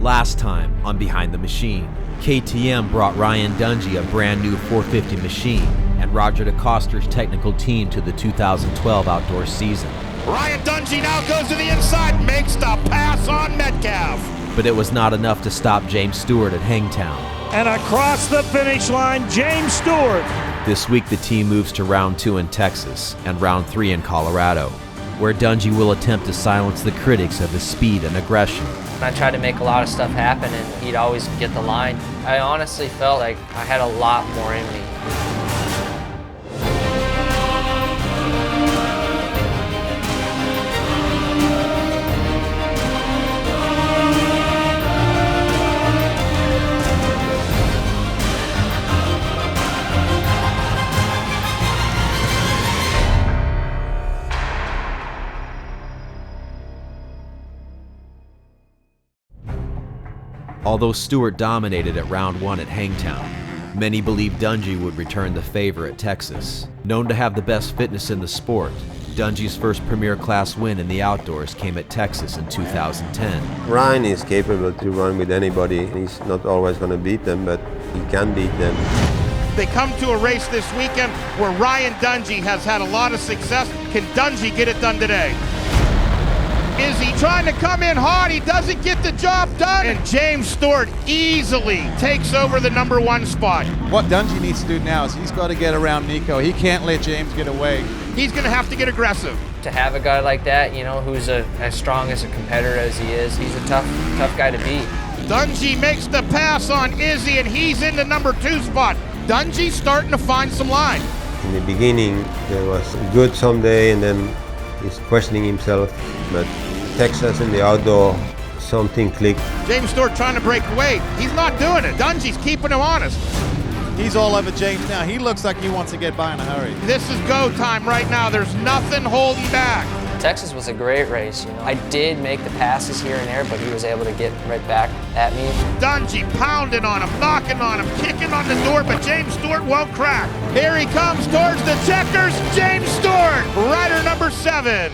Last time on Behind the Machine, KTM brought Ryan Dungey a brand new 450 machine and Roger DeCoster's technical team to the 2012 outdoor season. Ryan Dungey now goes to the inside, makes the pass on Metcalf. But it was not enough to stop James Stewart at Hangtown. And across the finish line, James Stewart. This week the team moves to round 2 in Texas and round 3 in Colorado, where Dungey will attempt to silence the critics of his speed and aggression. I tried to make a lot of stuff happen and he'd always get the line. I honestly felt like I had a lot more in me. Although Stewart dominated at round 1 at Hangtown, many believed Dungey would return the favor at Texas. Known to have the best fitness in the sport, Dungey's first Premier Class win in the outdoors came at Texas in 2010. Ryan is capable to run with anybody. He's not always going to beat them, but he can beat them. They come to a race this weekend where Ryan Dungey has had a lot of success. Can Dungey get it done today? Is he trying to come in hard? He doesn't get the job done. And James Stewart easily takes over the number 1 spot. What Dungey needs to do now is he's got to get around Nico. He can't let James get away. He's going to have to get aggressive. To have a guy like that, you know, who's as strong as a competitor as he is, he's a tough guy to beat. Dungey makes the pass on Izzy, and he's in the number 2 spot. Dungey's starting to find some line. In the beginning, there was good someday, and then he's questioning himself. But Texas in the outdoor, something clicked. James Stewart trying to break away. He's not doing it. Dungey's keeping him honest. He's all over James now. He looks like he wants to get by in a hurry. This is go time right now. There's nothing holding back. Texas was a great race, you know. I did make the passes here and there, but he was able to get right back at me. Dungey pounding on him, knocking on him, kicking on the door, but James Stewart won't crack. Here he comes towards the checkers. James Stewart, rider number 7.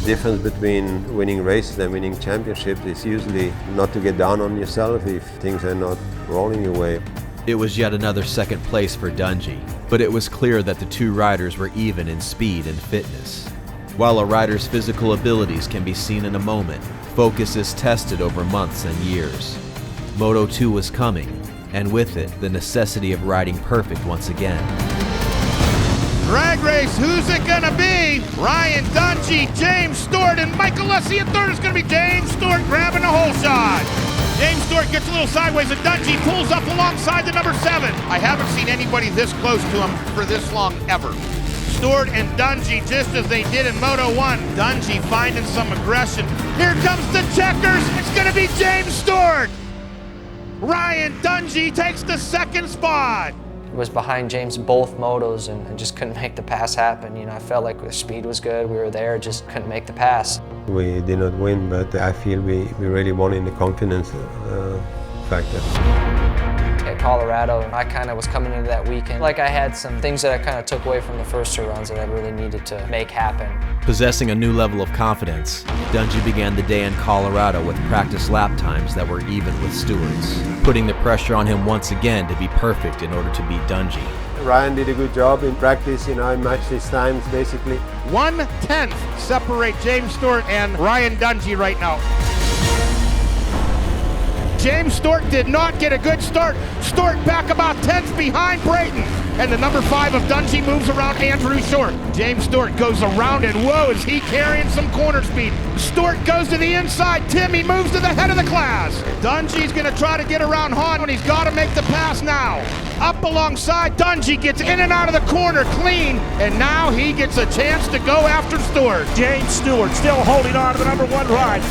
The difference between winning races and winning championships is usually not to get down on yourself if things are not rolling your way. It was yet another second place for Dungey, but it was clear that the two riders were even in speed and fitness. While a rider's physical abilities can be seen in a moment, focus is tested over months and years. Moto 2 was coming, and with it, the necessity of riding perfect once again. Drag race, who's it gonna be? Ryan Dungey, James Stewart, and Michael Lessie in third. Is gonna be James Stewart grabbing a hole shot. James Stewart gets a little sideways and Dungey pulls up alongside the number 7. I haven't seen anybody this close to him for this long ever. Stewart and Dungey just as they did in Moto 1. Dungey finding some aggression. Here comes the checkers. It's gonna be James Stewart. Ryan Dungey takes the 2nd spot. Was behind James both motos and just couldn't make the pass happen. You know, I felt like the speed was good, we were there, just couldn't make the pass. We did not win, but I feel we really won in the confidence factor. At Colorado, I kind of was coming into that weekend like I had some things that I kind of took away from the first 2 runs that I really needed to make happen. Possessing a new level of confidence, Dungey began the day in Colorado with practice lap times that were even with Stewart's, putting the pressure on him once again to be perfect in order to beat Dungey. Ryan did a good job in practice, I matched his times basically. 1/10 separate James Stewart and Ryan Dungey right now. James Stewart did not get a good start. Stewart back about 10th behind Brayton. And the number 5 of Dungey moves around Andrew Short. James Stewart goes around and whoa, is he carrying some corner speed. Stewart goes to the inside. Timmy moves to the head of the class. Dungey's gonna try to get around Hahn when he's gotta make the pass now. Up alongside, Dungey gets in and out of the corner clean. And now he gets a chance to go after Stewart. James Stewart still holding on to the number 1 ride.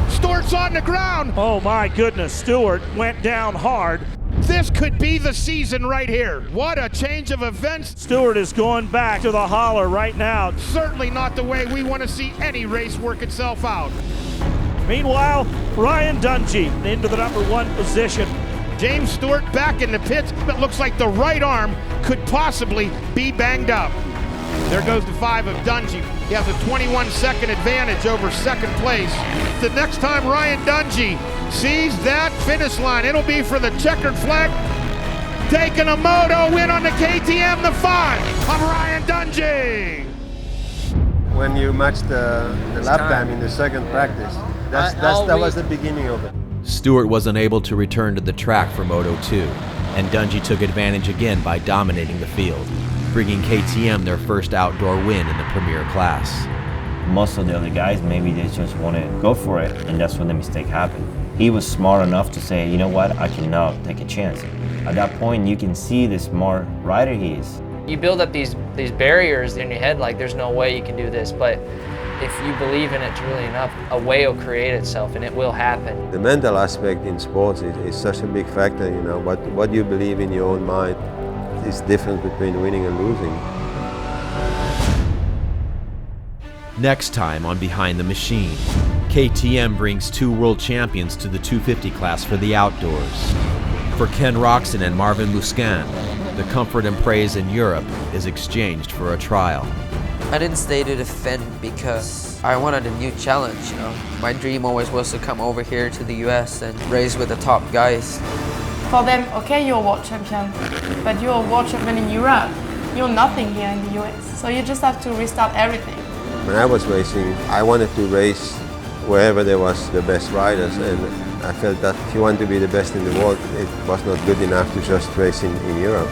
Stewart's on the ground. Oh my goodness, Stewart went down hard. This could be the season right here. What a change of events. Stewart is going back to the holler right now. Certainly not the way we want to see any race work itself out. Meanwhile, Ryan Dungey into the number 1 position. James Stewart back in the pits, but looks like the right arm could possibly be banged up. There goes the 5 of Dungey. He has a 21-second advantage over second place. The next time Ryan Dungey sees that finish line, it'll be for the checkered flag. Taking a Moto win on the KTM, the 5 of Ryan Dungey. When you match the lap time in the second practice, that was the beginning of it. Stewart was unable to return to the track for Moto 2, and Dungey took advantage again by dominating the field, bringing KTM their first outdoor win in the Premier class. Most of the other guys, maybe they just want to go for it, and that's when the mistake happened. He was smart enough to say, you know what, I can now take a chance. At that point, you can see the smart rider he is. You build up these barriers in your head, like there's no way you can do this, but if you believe in it truly enough, a way will create itself and it will happen. The mental aspect in sports is such a big factor, you know, what you believe in your own mind is different between winning and losing. Next time on Behind the Machine, KTM brings 2 world champions to the 250 class for the outdoors. For Ken Roczen and Marvin Musquin, the comfort and praise in Europe is exchanged for a trial. I didn't stay to defend because I wanted a new challenge, you know. My dream always was to come over here to the US and race with the top guys. For them, okay, you're a world champion, but you're a world champion in Europe. You're nothing here in the US, so you just have to restart everything. When I was racing, I wanted to race wherever there was the best riders, and I felt that if you want to be the best in the world, it was not good enough to just race in Europe.